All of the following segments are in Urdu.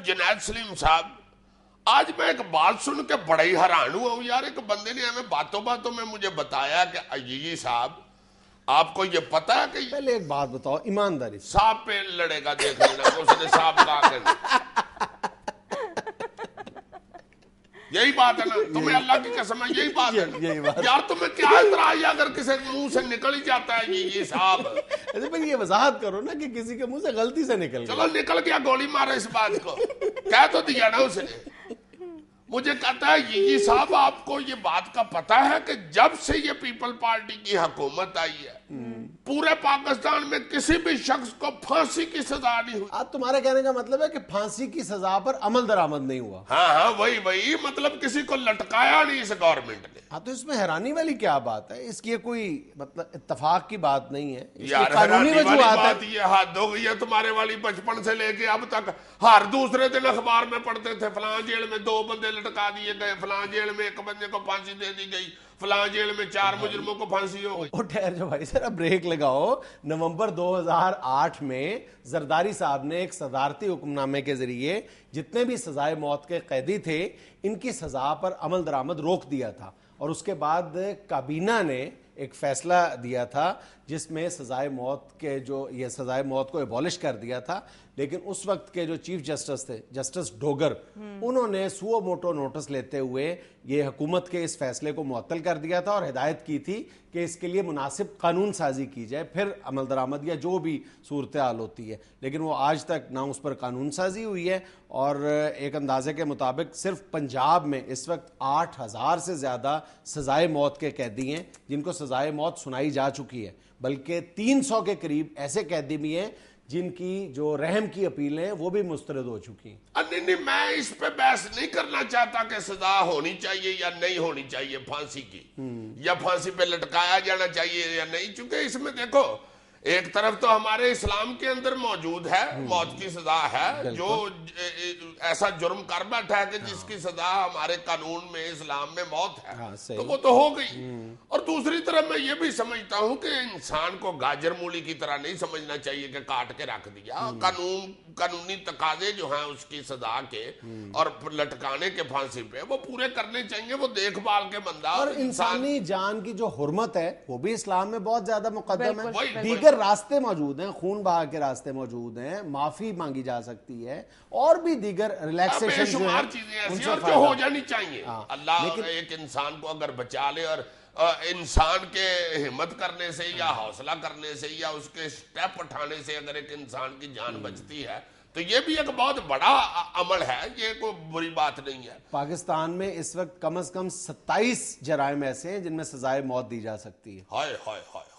جنید سلیم صاحب، آج میں ایک بات سن کے بڑا ہی حیران ہوا ہوں یار. ایک بندے نے ہمیں باتوں باتوں میں مجھے بتایا کہ عزیزی صاحب آپ کو یہ پتا ہے کہ پہلے ایک بات بتاؤ ایمانداری سے، سانپ پہ لڑے گا، دیکھ لینا اس نے سانپ کہا کہ یہی بات ہے نا. تمہیں اللہ کی قسم ہے یہی بات ہے یار. تمہیں کیا اعتراض ہے اگر کسی منہ سے نکل ہی جاتا ہے یہ صاحب؟ ایسے پھر یہ وضاحت کرو نا کہ کسی کے منہ سے غلطی سے نکل گیا. چلو نکل گیا، گولی مارا اس بات کو، کہہ تو دیا نا اس نے. مجھے کہتا ہے یہ صاحب آپ کو یہ بات کا پتا ہے کہ جب سے یہ پیپل پارٹی کی حکومت آئی ہے پورے پاکستان میں کسی بھی شخص کو پھانسی کی سزا نہیں ہوئی. آپ تمہارے کہنے کا مطلب ہے کہ پھانسی کی سزا پر عمل درآمد نہیں ہوا؟ ہاں وہی مطلب کسی کو لٹکایا نہیں اس گورنمنٹ نے. ہاں تو اس میں حیرانی والی کیا بات ہے؟ اس کی کوئی مطلب اتفاق کی بات نہیں ہے، اس کی یار قانونی حیرانی والی وجوہات بات ہے. یہ حد ہو گئی ہے تمہارے والی. بچپن سے لے کے اب تک ہر دوسرے دن اخبار میں پڑھتے تھے فلاں جیل میں 2 بندے لٹکا دیے گئے، فلاں جیل میں 1 بندے کو پھانسی دے دی گئی، فلاں جیل میں 4 مجرموں کو پھانسی ہو گئی. وہ ٹھہر جو بھائی ذرا بریک لگاؤ. نومبر 2008 میں زرداری صاحب نے ایک صدارتی حکم نامے کے ذریعے جتنے بھی سزائے موت کے قیدی تھے ان کی سزا پر عمل درآمد روک دیا تھا، اور اس کے بعد کابینہ نے ایک فیصلہ دیا تھا جس میں سزائے موت کے جو یہ سزائے موت کو ایبولش کر دیا تھا. لیکن اس وقت کے جو چیف جسٹس تھے جسٹس ڈوگر، انہوں نے سو موٹو نوٹس لیتے ہوئے یہ حکومت کے اس فیصلے کو معطل کر دیا تھا اور ہدایت کی تھی کہ اس کے لیے مناسب قانون سازی کی جائے، پھر عمل درآمد یا جو بھی صورتحال ہوتی ہے. لیکن وہ آج تک نہ اس پر قانون سازی ہوئی ہے، اور ایک اندازے کے مطابق صرف پنجاب میں اس وقت 8000 سے زیادہ سزائے موت کے قیدی ہیں جن کو سزائے موت سنائی جا چکی ہے، بلکہ 300 کے قریب ایسے قیدی بھی ہیں جن کی جو رحم کی اپیلیں وہ بھی مسترد ہو چکی ہیں. نہیں میں اس پہ بحث نہیں کرنا چاہتا کہ سزا ہونی چاہیے یا نہیں ہونی چاہیے پھانسی کی، یا پھانسی پہ لٹکایا جانا چاہیے یا نہیں. چونکہ اس میں دیکھو ایک طرف تو ہمارے اسلام کے اندر موجود ہے موت کی سزا ہے، جو ایسا جرم کر بیٹھا ہے کہ جس کی سزا ہمارے قانون میں اسلام میں موت ہے تو وہ تو ہو گئی. اور دوسری طرف میں یہ بھی سمجھتا ہوں کہ انسان کو گاجر مولی کی طرح نہیں سمجھنا چاہیے کہ کاٹ کے رکھ دیا. قانونی تقاضے جو ہیں اس کی سزا کے اور لٹکانے کے پھانسی پہ وہ پورے کرنے چاہیے. وہ دیکھ بھال کے بندہ اور انسانی جان کی جو حرمت ہے وہ بھی اسلام میں بہت زیادہ مقدم ہے. دیگر راستے موجود ہیں، خون بہا کے راستے موجود ہیں، معافی مانگی جا سکتی ہے، اور بھی دیگر ریلیکسیشن جو ہیں چیزیں ایسی اور جو ہو جانی چاہیے. اللہ ایک انسان کو اگر بچا لے اور انسان کے ہمت کرنے سے یا حوصلہ کرنے سے یا اس کے سٹیپ اٹھانے سے اگر ایک انسان کی جان بچتی ہے تو یہ بھی ایک بہت بڑا عمل ہے، یہ کوئی بری بات نہیں ہے. پاکستان میں اس وقت کم از کم 27 جرائم ایسے ہیں جن میں سزائے موت دی جا سکتی ہے. ہائے ہائے ہائے.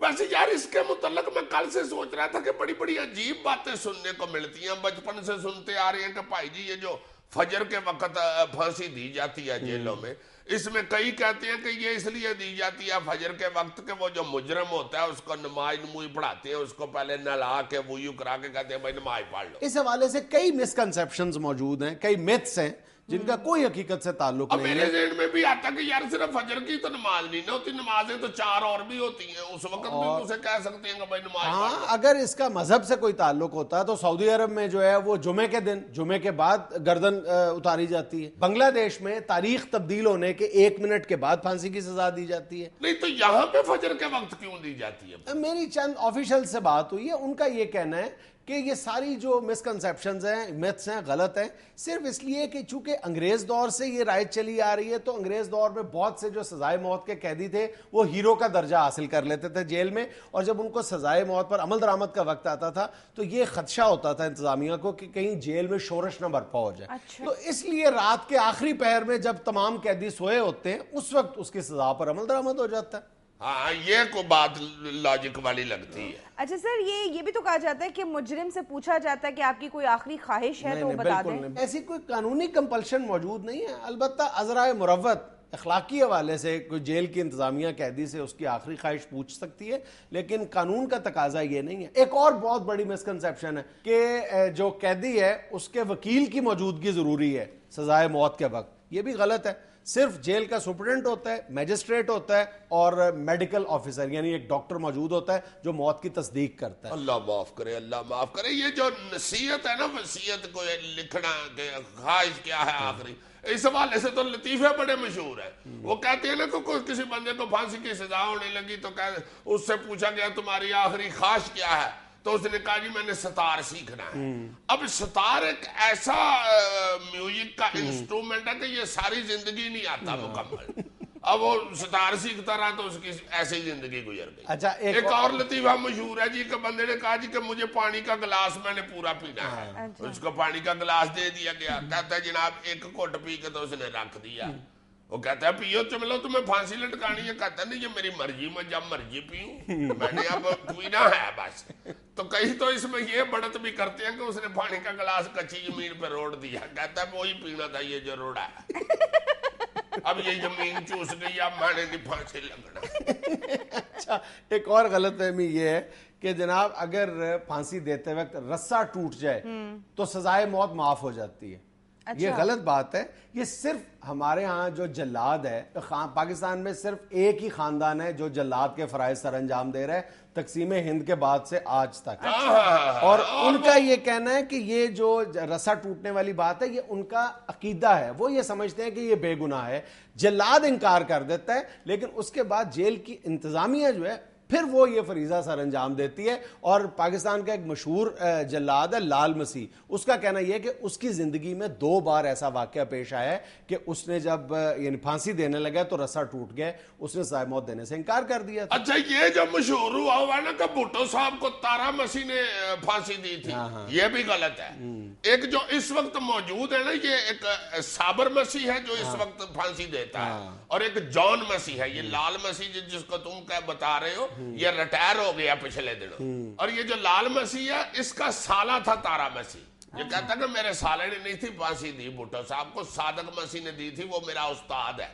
ویسے یار اس کے متعلق میں کل سے سوچ رہا تھا کہ بڑی بڑی عجیب باتیں سننے کو ملتی ہیں. بچپن سے سنتے آ رہے ہیں کہ بھائی جی یہ جو فجر کے وقت پھانسی دی جاتی ہے جیلوں میں، اس میں کئی کہتے ہیں کہ یہ اس لیے دی جاتی ہے فجر کے وقت کہ وہ جو مجرم ہوتا ہے اس کو نماز پڑھاتے ہیں، اس کو پہلے نہلا کے وضو کرا کے کہتے ہیں بھائی نماز پڑھ لو. اس حوالے سے کئی مسکنسیپشنز موجود ہیں، کئی میتھس ہیں جن کا کوئی حقیقت سے تعلق نہیں ہے. میرے ذہن میں بھی آتا کہ یار صرف فجر کی تو نماز نہیں ہوتی، نمازیں تو 4 اور بھی ہوتی ہیں، اس وقت بھی اسے کہہ سکتے ہیں کہ بھائی نماز. ہاں اگر اس کا مذہب سے کوئی تعلق ہوتا ہے تو سعودی عرب میں جو ہے وہ جمعے کے دن، جمعے کے بعد گردن اتاری جاتی ہے. بنگلہ دیش میں تاریخ تبدیل ہونے کے 1 منٹ کے بعد پھانسی کی سزا دی جاتی ہے. نہیں تو یہاں پہ فجر کے وقت کیوں دی جاتی ہے؟ میری چند آفیشل سے بات ہوئی ہے، ان کا یہ کہنا ہے کہ یہ ساری جو مسکنسیپشنز ہیں، میتھس ہیں، غلط ہیں، صرف اس لیے کہ چونکہ انگریز دور سے یہ رائج چلی آ رہی ہے تو انگریز دور میں بہت سے جو سزائے موت کے قیدی تھے وہ ہیرو کا درجہ حاصل کر لیتے تھے جیل میں، اور جب ان کو سزائے موت پر عمل درآمد کا وقت آتا تھا تو یہ خدشہ ہوتا تھا انتظامیہ کو کہ کہیں جیل میں شورش نہ برپا ہو جائے. تو اس لیے رات کے آخری پہر میں جب تمام قیدی سوئے ہوتے ہیں اس وقت اس کی سزا پر عمل درآمد ہو جاتا ہے. ہاں یہ کو بات لاجک والی لگتی ہے. اچھا سر یہ بھی تو کہا جاتا ہے کہ مجرم سے پوچھا جاتا ہے کہ آپ کی کوئی آخری خواہش ہے تو وہ بتا دیں. ایسی کوئی قانونی کمپلشن موجود نہیں ہے. البتہ عذرائے مروت اخلاقی حوالے سے کوئی جیل کی انتظامیہ قیدی سے اس کی آخری خواہش پوچھ سکتی ہے، لیکن قانون کا تقاضا یہ نہیں ہے. ایک اور بہت بڑی مسکنسیپشن ہے کہ جو قیدی ہے اس کے وکیل کی موجودگی ضروری ہے سزائے موت کے وقت. یہ بھی غلط ہے. صرف جیل کا سپرڈنٹ ہوتا ہے, میجسٹریٹ ہوتا ہے اور میڈیکل آفیسر یعنی ایک ڈاکٹر موجود ہوتا ہے جو موت کی تصدیق کرتا ہے. اللہ معاف کرے, اللہ معاف کرے. یہ جو نصیحت ہے نا, وصیت کو لکھنا کہ خواہش کیا ہے آخری, اس حوالے سے تو لطیفے بڑے مشہور ہیں. وہ کہتے ہیں نا کہ کسی بندے کو پھانسی کی سزا ہونے لگی تو اس سے پوچھا گیا تمہاری آخری خواہش کیا ہے, تو اس نے کہا جی میں نے ستار سیکھنا ہے. اب ستار ایک ایسا میوزک کا انسٹرومنٹ ہے کہ یہ ساری زندگی نہیں آتا مکمل. اب وہ ستار سیکھتا رہا تو اس کی ایسی زندگی گزر گئی. اچھا ایک اور لطیفہ مشہور ہے جی کہ بندے نے کہا جی کہ مجھے پانی کا گلاس میں نے پورا پینا ہے. اس کو پانی کا گلاس دے دیا گیا, کہتا ہے جناب ایک گھٹ پی کے تو اس نے رکھ دیا. وہ کہتا ہے پیو چلو تمہیں پھانسی لٹکانی ہے. کہتا ہے نہیں یہ میری مرضی, میں جب مرضی پیوں, میں نے اب پینا ہے بس. تو کہیں تو اس میں یہ بڑھت بھی کرتے ہیں کہ اس نے پانی کا گلاس کچی زمین پہ روڑ دیا. کہتا ہے وہی پینا تھا یہ جو روڑا ہے, اب یہ زمین چوس گئی, اب میں نے نہیں پھانسی لگنا. اچھا ایک اور غلط فہمی یہ ہے کہ جناب اگر پھانسی دیتے وقت رسا ٹوٹ جائے تو سزائے موت معاف ہو جاتی ہے. یہ غلط بات ہے. یہ صرف ہمارے ہاں جو جلاد ہے, پاکستان میں صرف ایک ہی خاندان ہے جو جلاد کے فرائض سر انجام دے رہا ہے تقسیم ہند کے بعد سے آج تک. اور ان کا یہ کہنا ہے کہ یہ جو رسا ٹوٹنے والی بات ہے یہ ان کا عقیدہ ہے. وہ یہ سمجھتے ہیں کہ یہ بے گناہ ہے. جلاد انکار کر دیتا ہے لیکن اس کے بعد جیل کی انتظامیہ جو ہے پھر وہ یہ فریضہ سر انجام دیتی ہے. اور پاکستان کا ایک مشہور جلاد ہے لال مسیح, اس کا کہنا یہ ہے کہ اس کی زندگی میں 2 بار ایسا واقعہ پیش آیا ہے کہ اس نے جب یعنی پھانسی دینے لگا تو رسا ٹوٹ گیا, اس نے سزائے موت دینے سے انکار کر دیا. اچھا یہ جو مشہور ہوا نا کہ بھٹو صاحب کو تارا مسیح نے پھانسی دی تھی, یہ بھی غلط ہے. ایک جو اس وقت موجود ہے نا, یہ ایک صابر مسیح ہے جو اس وقت پھانسی دیتا ہے, اور ایک جان مسیح ہے. یہ لال مسیح جس کو تم بتا رہے ہو یہ ریٹائر ہو گیا پچھلے دنوں, اور یہ جو لال مسیح ہے اس کا سالہ تھا تارا مسیح. یہ کہتا ہے کہ میرے سالے نے نہیں تھی پھانسی دی بھٹو صاحب کو, صادق مسیح نے دی تھی, وہ میرا استاد ہے.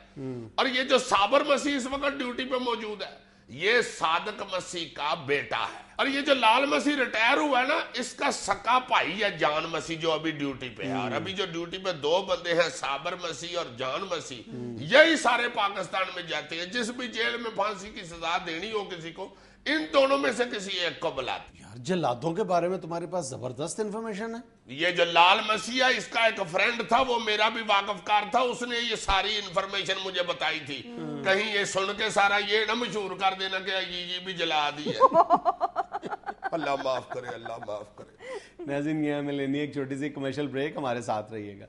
اور یہ جو صابر مسیح اس وقت ڈیوٹی پہ موجود ہے یہ صادق مسیح کا بیٹا ہے. اور یہ جو لال مسیح ریٹائر ہوا ہے نا, اس کا سکا بھائی ہے جان مسیح جو ابھی ڈیوٹی پہ ہے. اور ابھی جو ڈیوٹی پہ 2 بندے ہیں, صابر مسیح اور جان مسیح, یہی سارے پاکستان میں جاتے ہیں. جس بھی جیل میں پھانسی کی سزا دینی ہو کسی کو, ان دونوں میں سے کسی ایک کو بلاتی. یار جلادوں کے بارے میں تمہارے پاس زبردست انفارمیشن ہے. یہ جو لال مسیح ہے اس کا ایک فرینڈ تھا, وہ میرا بھی واقف کار تھا, اس نے یہ ساری انفارمیشن مجھے بتائی تھی. کہیں یہ سن کے سارا یہ نہ مشہور کر دینا کہ یہ بھی جلا دی ہے. اللہ معاف کرے, اللہ معاف کرے. ناظرین یہ ہمیں لینی ایک چھوٹی سی کمرشل بریک, ہمارے ساتھ رہیے گا.